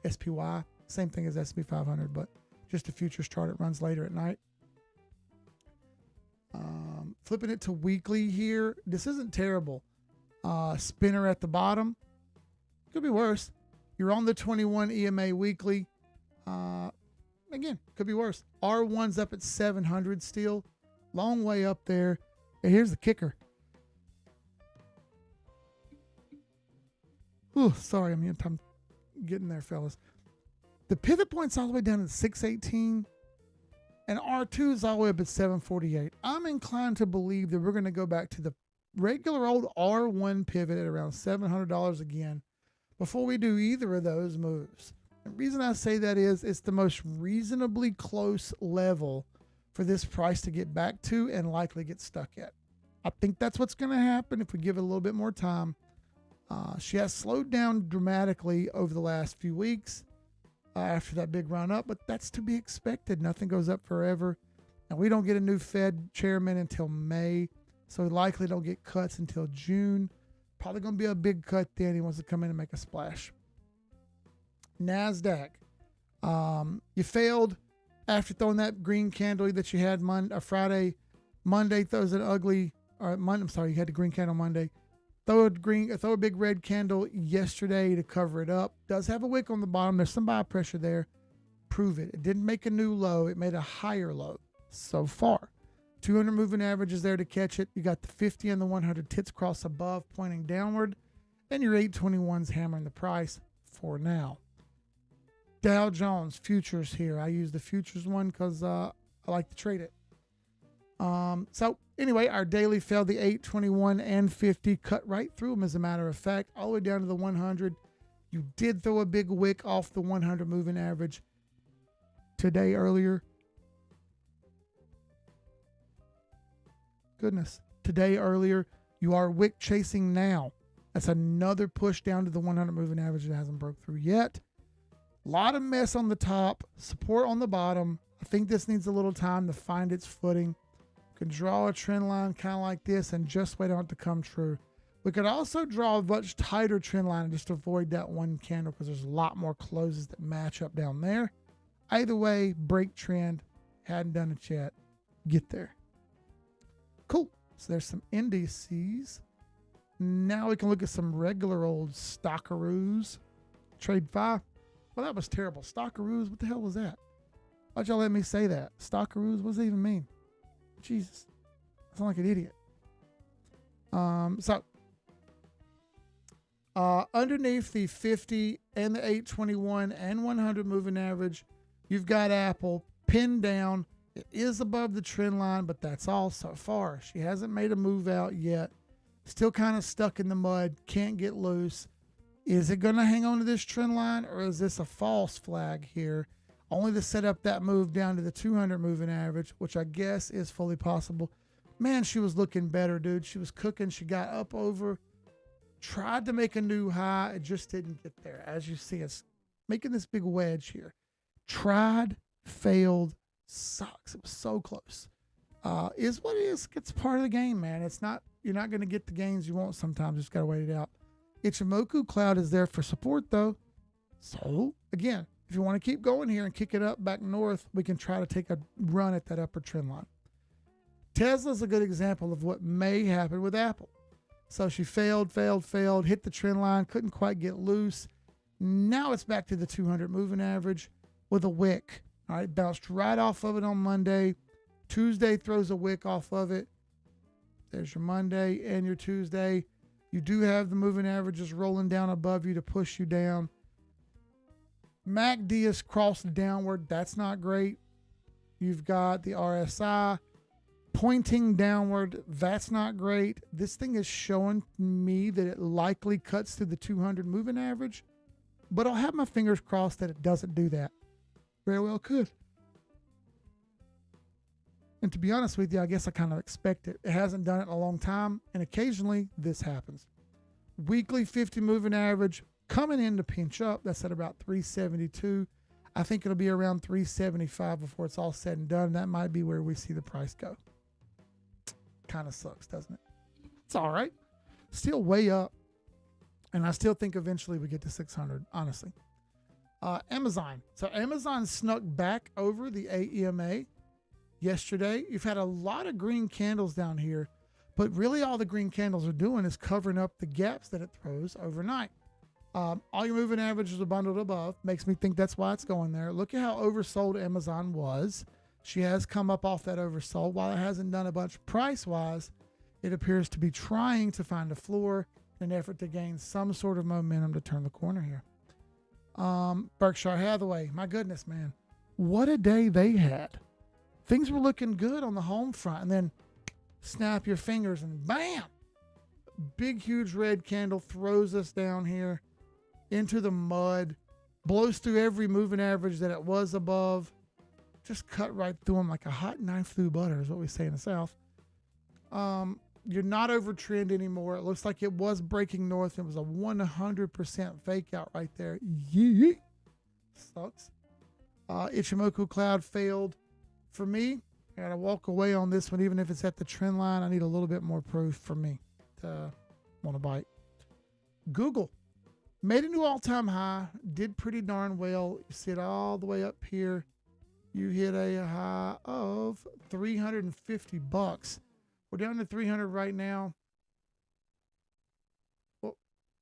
SPY. Same thing as S&P 500, but just a futures chart. It runs later at night. Flipping it to weekly here. This isn't terrible. Spinner at the bottom. Could be worse. You're on the 21 EMA weekly. Again, could be worse. R1's up at 700 still. Long way up there. And here's the kicker. Ooh, sorry, I'm getting there, fellas. The pivot point's all the way down at 618. And R2 is all the way up at 748. I'm inclined to believe that we're going to go back to the regular old R1 pivot at around $700 again before we do either of those moves. The reason I say that is it's the most reasonably close level for this price to get back to and likely get stuck at. I think that's what's going to happen if we give it a little bit more time. She has slowed down dramatically over the last few weeks after that big run up, but that's to be expected. Nothing goes up forever. And we don't get a new Fed chairman until May, so we likely don't get cuts until June. Probably going to be a big cut then. He wants to come in and make a splash. NASDAQ. You failed after throwing that green candle that you had Friday. Monday throws an ugly, you had the green candle Monday. Throw a big red candle yesterday to cover it up. Does have a wick on the bottom. There's some buy pressure there. Prove it. It didn't make a new low. It made a higher low so far. 200 moving average is there to catch it. You got the 50 and the 100 tits cross above pointing downward. And your 821's hammering the price for now. Dow Jones futures here. I use the futures one because I like to trade it. So anyway, our daily fell the 821 and 50, cut right through them as a matter of fact, all the way down to the 100. You did throw a big wick off the 100 moving average today earlier. Goodness. Today earlier, you are wick chasing now. That's another push down to the 100 moving average that hasn't broke through yet. A lot of mess on the top, support on the bottom. I think this needs a little time to find its footing. Could draw a trend line kind of like this and just wait on it to come true. We could also draw a much tighter trend line and just avoid that one candle because there's a lot more closes that match up down there. Either way, break trend. Hadn't done it yet. Get there. Cool. So there's some indices. Now we can look at some regular old stockaroos. Trade 5. Well, that was terrible. Stockaroos, what the hell was that? Why'd y'all let me say that? Stockaroos, what does it even mean? Jesus. I sound like an idiot. Underneath the 50 and the 821 and 100 moving average, you've got Apple pinned down It is above the trend line, but that's all so far. She hasn't made a move out yet. Still kind of stuck in the mud, can't get loose. Is it going to hang on to this trend line, or is this a false flag here? Only to set up that move down to the 200 moving average, which I guess is fully possible. Man, she was looking better, dude. She was cooking. She got up over, tried to make a new high. It just didn't get there. As you see, it's making this big wedge here. Tried, failed, sucks. It was so close. Is what it is. It's part of the game, man. It's not, you're not going to get the gains you want sometimes. Just got to wait it out. Ichimoku cloud is there for support, though. So, again, if you want to keep going here and kick it up back north, we can try to take a run at that upper trend line. Tesla's a good example of what may happen with Apple. So she failed, hit the trend line, couldn't quite get loose. Now it's back to the 200 moving average with a wick. All right, bounced right off of it on Monday. Tuesday throws a wick off of it. There's your Monday and your Tuesday. You do have the moving averages rolling down above you to push you down. MACD is crossed downward. That's not great. You've got the RSI pointing downward. That's not great. This thing is showing me that it likely cuts through the 200 moving average, but I'll have my fingers crossed that it doesn't do that. Very well could. And to be honest with you, I guess I kind of expect it. It hasn't done it in a long time, and occasionally this happens. Weekly 50 moving average coming in to pinch up. That's at about 372. I think it'll be around 375 before it's all said and done. That might be where we see the price go. Kind of sucks, doesn't it? It's all right. Still way up. And I still think eventually we get to 600, honestly. Amazon. So Amazon snuck back over the AEMA yesterday. You've had a lot of green candles down here, but really all the green candles are doing is covering up the gaps that it throws overnight. All your moving averages are bundled above. Makes me think that's why it's going there. Look at how oversold Amazon was. She has come up off that oversold. While it hasn't done a bunch price-wise, it appears to be trying to find a floor in an effort to gain some sort of momentum to turn the corner here. Berkshire Hathaway, my goodness, man. What a day they had. Things were looking good on the home front, and then snap your fingers and bam! Big, huge red candle throws us down here into the mud, blows through every moving average that it was above, just cut right through them like a hot knife through butter is what we say in the South. You're not over trend anymore. It looks like it was breaking north. It was a 100% fake out right there. Yee. Sucks. Ichimoku cloud failed. For me, I got to walk away on this one. Even if it's at the trend line, I need a little bit more proof for me to want to bite. Google made a new all-time high, did pretty darn well. You see it all the way up here. You hit a high of $350. We're down to 300 right now. Oh,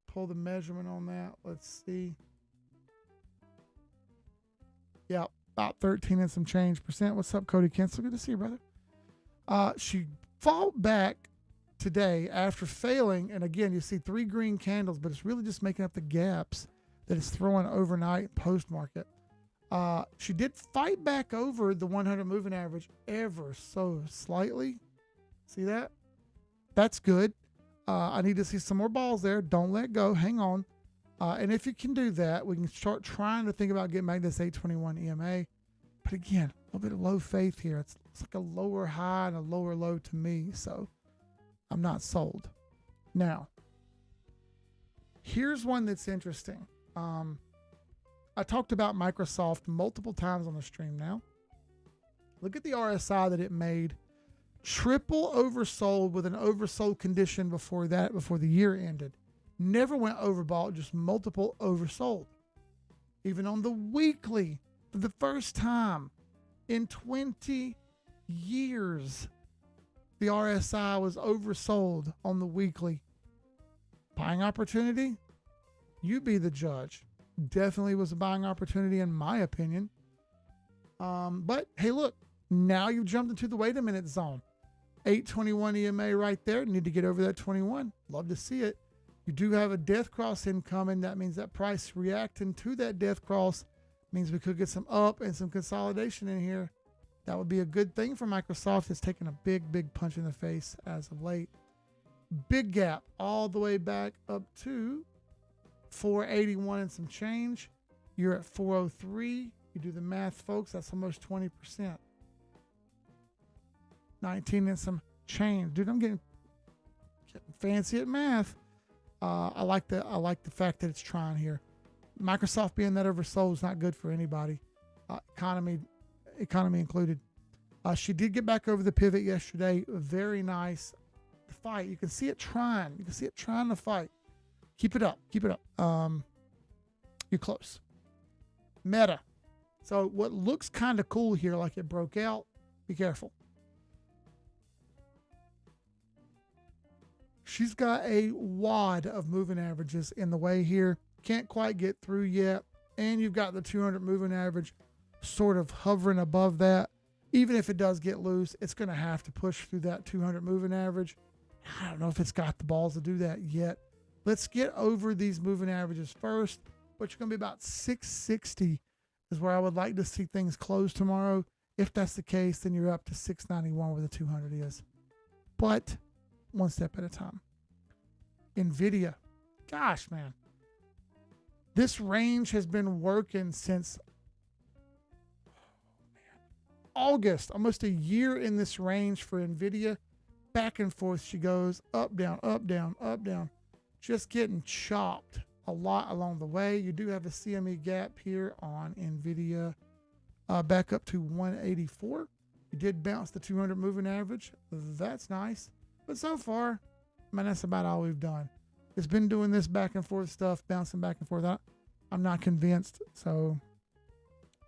pull the measurement on that. Let's see. Yeah, about 13 and some change percent. What's up, Cody Kensel? Good to see you, brother. She fought back today after failing. And again, you see 3 green candles, but it's really just making up the gaps that it's throwing overnight post-market. She did fight back over the 100 moving average ever so slightly. See that? That's good. I need to see some more balls there. Don't let go. Hang on. And if you can do that, we can start trying to think about getting back to this 821 EMA. But again, a little bit of low faith here. It's like a lower high and a lower low to me. So I'm not sold. Now, here's one that's interesting. I talked about Microsoft multiple times on the stream now. Look at the RSI that it made. Triple oversold with an oversold condition before the year ended. Never went overbought, just multiple oversold. Even on the weekly, for the first time in 20 years, the RSI was oversold on the weekly. Buying opportunity? You be the judge. Definitely was a buying opportunity in my opinion. But hey, look, now you've jumped into the wait a minute zone. 821 EMA right there. Need to get over that 21. Love to see it. You do have a death cross incoming. That means that price reacting to that death cross means we could get some up and some consolidation in here. That would be a good thing for Microsoft. It's taken a big punch in the face as of late. Big gap all the way back up to 481 and some change. You're at 403. You do the math, folks. That's almost 20%. 19 and some change. Dude, I'm getting fancy at math. I like the fact that it's trying here. Microsoft being that oversold is not good for anybody, economy included. She did get back over the pivot yesterday. Very nice fight. You can see it trying. You can see it trying to fight. Keep it up. Keep it up. You're close. Meta. So what looks kind of cool here, like it broke out, be careful. She's got a wad of moving averages in the way here. Can't quite get through yet. And you've got the 200 moving average sort of hovering above that. Even if it does get loose, it's going to have to push through that 200 moving average. I don't know if it's got the balls to do that yet. Let's get over these moving averages first, which are going to be about 660 is where I would like to see things close tomorrow. If that's the case, then you're up to 691 where the 200 is. But one step at a time. NVIDIA. Gosh, man. This range has been working since August, almost a year in this range for NVIDIA. Back and forth she goes, up, down, up, down, up, down. Just getting chopped a lot along the way. You do have a CME gap here on NVIDIA back up to 184. You did bounce the 200 moving average. That's nice. But so far, man, that's about all we've done. It's been doing this back and forth stuff, bouncing back and forth. I'm not convinced, so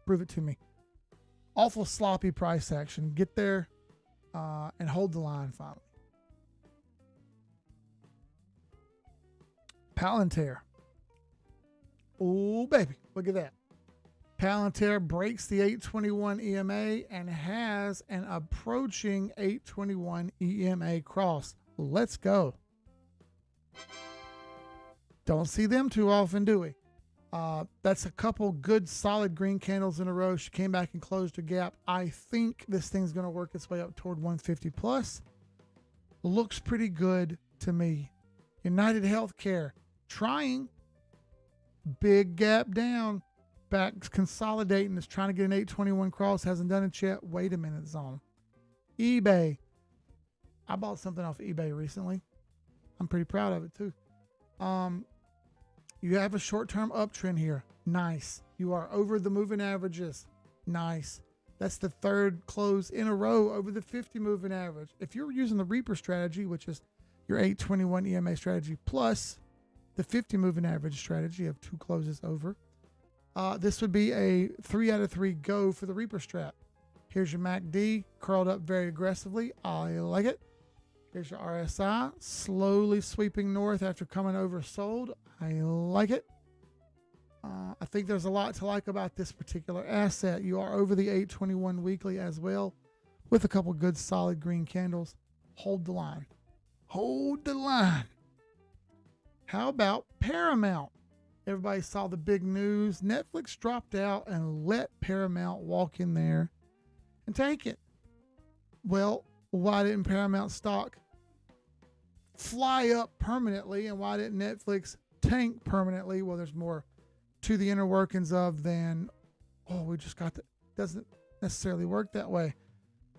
prove it to me. Awful sloppy price action. Get there and hold the line finally. Palantir. Oh, baby. Look at that. Palantir breaks the 821 EMA and has an approaching 821 EMA cross. Let's go. Don't see them too often, do we? That's a couple good solid green candles in a row. She came back and closed her gap. I think this thing's going to work its way up toward 150 plus. Looks pretty good to me. United Healthcare trying. Big gap down. Back consolidating. Is trying to get an 821 cross. Hasn't done it yet. Wait a minute, zone. eBay. I bought something off eBay recently. I'm pretty proud of it too. You have a short-term uptrend here. Nice. You are over the moving averages. Nice. That's the third close in a row over the 50 moving average. If you're using the Reaper strategy, which is your 821 EMA strategy plus the 50 moving average strategy of 2 closes over, this would be a 3 out of 3 go for the Reaper strat. Here's your MACD curled up very aggressively. I like it. Here's your RSI slowly sweeping north after coming oversold. I like it. I think there's a lot to like about this particular asset. You are over the 821 weekly as well with a couple good solid green candles. Hold the line. Hold the line. How about Paramount? Everybody saw the big news. Netflix dropped out and let Paramount walk in there and take it. Well, why didn't Paramount stock fly up permanently, and why didn't Netflix tank permanently? Well, there's more to the inner workings of than, oh, we just got that. Doesn't necessarily work that way.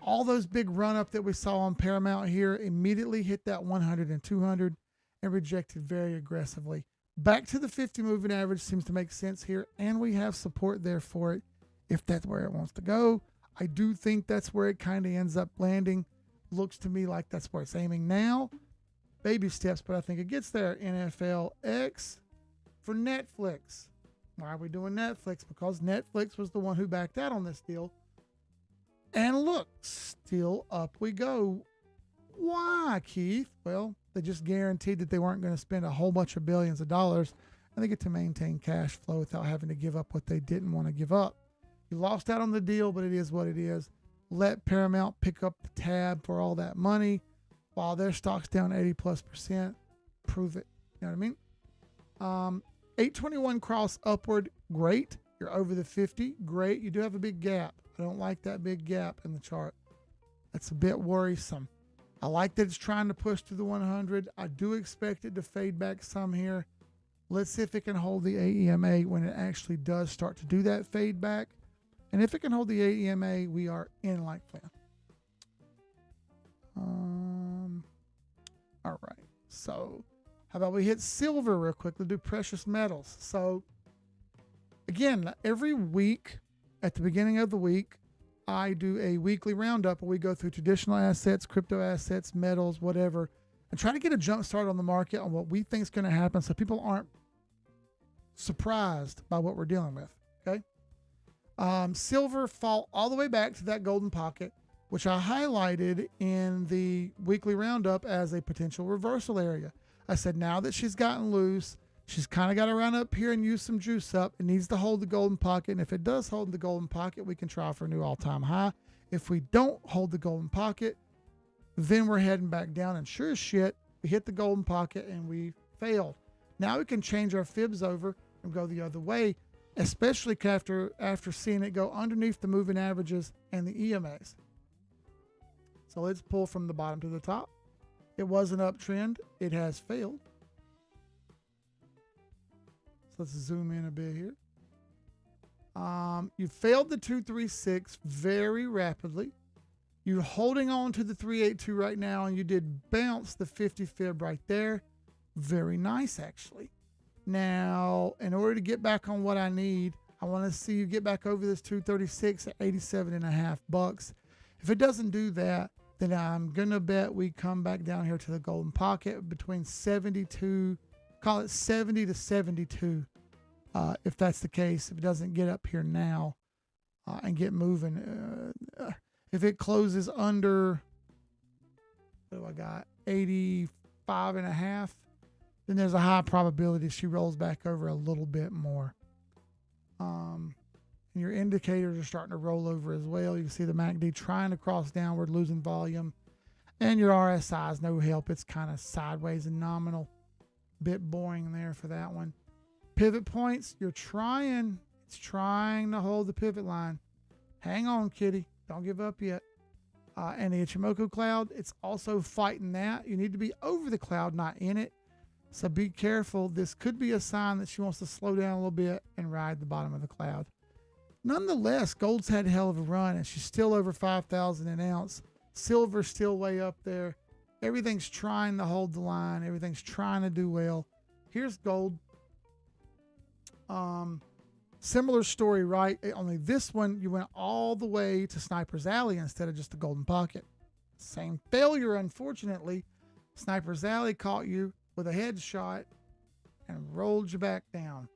All those big run up that we saw on Paramount here immediately hit that 100 and 200 and rejected very aggressively. Back to the 50 moving average seems to make sense here, and we have support there for it if that's where it wants to go. I do think that's where it kind of ends up landing. Looks to me like that's where it's aiming now. Baby steps, but I think it gets there. NFL X for Netflix. Why are we doing Netflix? Because Netflix was the one who backed out on this deal. And look, still up we go. Why, Keith? Well, they just guaranteed that they weren't going to spend a whole bunch of billions of dollars, and they get to maintain cash flow without having to give up what they didn't want to give up. You lost out on the deal, but it is what it is. Let Paramount pick up the tab for all that money while their stock's down 80+%. Prove it. You know what I mean? 821 cross upward. Great. You're over the 50. Great. You do have a big gap. I don't like that big gap in the chart. That's a bit worrisome. I like that it's trying to push to the 100. I do expect it to fade back some here. Let's see if it can hold the AEMA when it actually does start to do that fade back. And if it can hold the AEMA, we are in like plan. All right. So how about we hit silver real quick? We'll do precious metals. So again, every week at the beginning of the week, I do a weekly roundup where we go through traditional assets, crypto assets, metals, whatever, and try to get a jump start on the market on what we think is going to happen so people aren't surprised by what we're dealing with. Okay. Silver fall all the way back to that golden pocket, which I highlighted in the weekly roundup as a potential reversal area. I said, now that she's gotten loose, she's kind of got to run up here and use some juice up. It needs to hold the golden pocket. And if it does hold the golden pocket, we can try for a new all-time high. If we don't hold the golden pocket, then we're heading back down. And sure as shit, we hit the golden pocket and we failed. Now we can change our fibs over and go the other way, especially after seeing it go underneath the moving averages and the EMAs. So let's pull from the bottom to the top. It was an uptrend. It has failed. So let's zoom in a bit here. You failed the 236 very rapidly. You're holding on to the 382 right now, and you did bounce the 50 fib right there. Very nice, actually. Now, in order to get back on what I need, I want to see you get back over this 236 at 87.5 bucks. If it doesn't do that, then I'm going to bet we come back down here to the golden pocket between 72, call it 70 to 72. If that's the case, if it doesn't get up here now and get moving, if it closes under, what do I got, 85.5, then there's a high probability she rolls back over a little bit more. And your indicators are starting to roll over as well. You can see the MACD trying to cross downward, losing volume. And your RSI is no help. It's kind of sideways and nominal. Bit boring there for that one. Pivot points, it's trying to hold the pivot line. Hang on, kitty. Don't give up yet. And the Ichimoku cloud, it's also fighting that. You need to be over the cloud, not in it. So be careful. This could be a sign that she wants to slow down a little bit and ride the bottom of the cloud. Nonetheless, gold's had a hell of a run, and she's still over 5,000 an ounce. Silver's still way up there. Everything's trying to hold the line. Everything's trying to do well. Here's gold. Similar story, right? Only this one, you went all the way to Sniper's Alley instead of just the golden pocket. Same failure, unfortunately. Sniper's Alley caught you with a headshot and rolled you back down.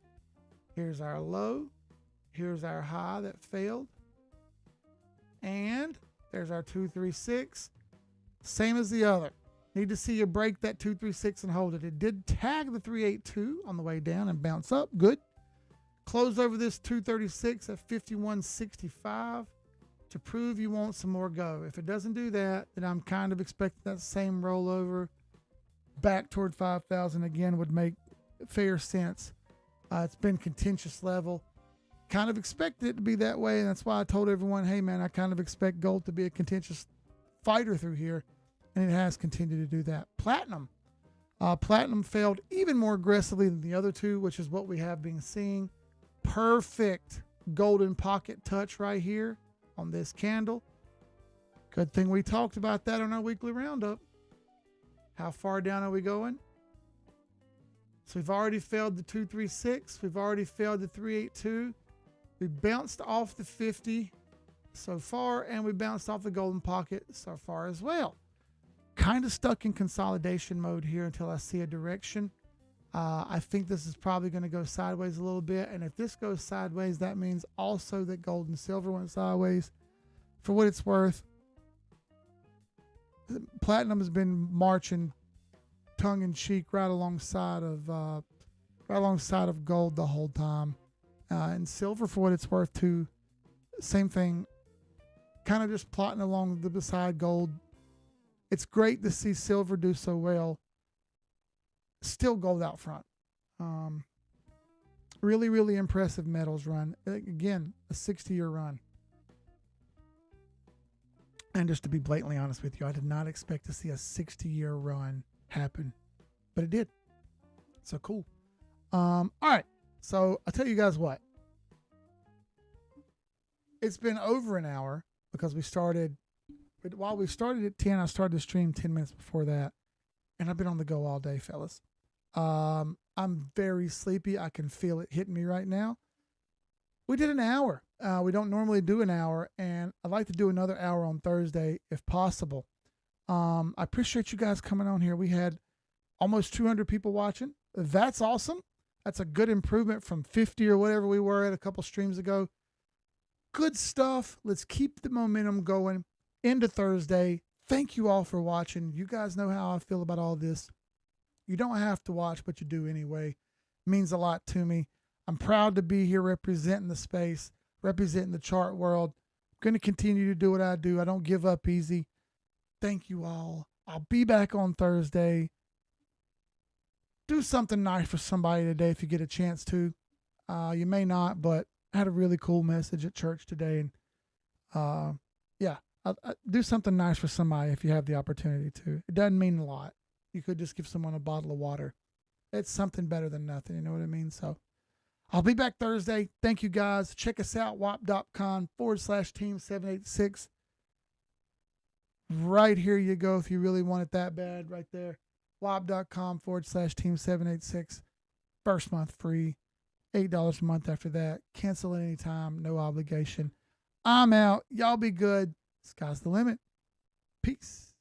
Here's our low. Here's our high that failed. And there's our 236. Same as the other. Need to see you break that 236 and hold it. It did tag the 382 on the way down and bounce up. Good. Close over this 236 at 51.65 to prove you want some more go. If it doesn't do that, then I'm kind of expecting that same rollover back toward 5,000 again would make fair sense. It's been contentious level. Kind of expected it to be that way, and that's why I told everyone, hey man, I kind of expect gold to be a contentious fighter through here, and it has continued to do that. Platinum. Platinum failed even more aggressively than the other two, which is what we have been seeing. Perfect golden pocket touch right here on this candle. Good thing we talked about that on our weekly roundup. How far down are we going? So we've already failed the 236. We've already failed the 382. We bounced off the 50 so far, and we bounced off the golden pocket so far as well. Kind of stuck in consolidation mode here until I see a direction. I think this is probably going to go sideways a little bit, and if this goes sideways, that means also that gold and silver went sideways. For what it's worth, platinum has been marching tongue-in-cheek right alongside of gold the whole time. And silver, for what it's worth, too, same thing, kind of just plotting along the beside gold. It's great to see silver do so well. Still gold out front. Really, really impressive metals run. Again, a 60-year run. And just to be blatantly honest with you, I did not expect to see a 60-year run happen, but it did. So cool. All right. So I'll tell you guys what. It's been over an hour because we started at 10. I started the stream 10 minutes before that, and I've been on the go all day, fellas. I'm very sleepy. I can feel it hitting me right now. We did an hour. We don't normally do an hour, and I'd like to do another hour on Thursday if possible. I appreciate you guys coming on here. We had almost 200 people watching. That's awesome. That's a good improvement from 50 or whatever we were at a couple streams ago. Good stuff. Let's keep the momentum going into Thursday. Thank you all for watching. You guys know how I feel about all this. You don't have to watch, but you do anyway. It means a lot to me. I'm proud to be here representing the space, representing the chart world. I'm going to continue to do what I do. I don't give up easy. Thank you all. I'll be back on Thursday. Do something nice for somebody today if you get a chance to. You may not, but I had a really cool message at church today. And do something nice for somebody if you have the opportunity to. It doesn't mean a lot. You could just give someone a bottle of water. It's something better than nothing. You know what I mean? So I'll be back Thursday. Thank you guys. Check us out, wap.com/team786. Right here you go if you really want it that bad right there. wap.com/team786. First month free. $8 a month after that. Cancel at any time. No obligation. I'm out. Y'all be good. Sky's the limit. Peace.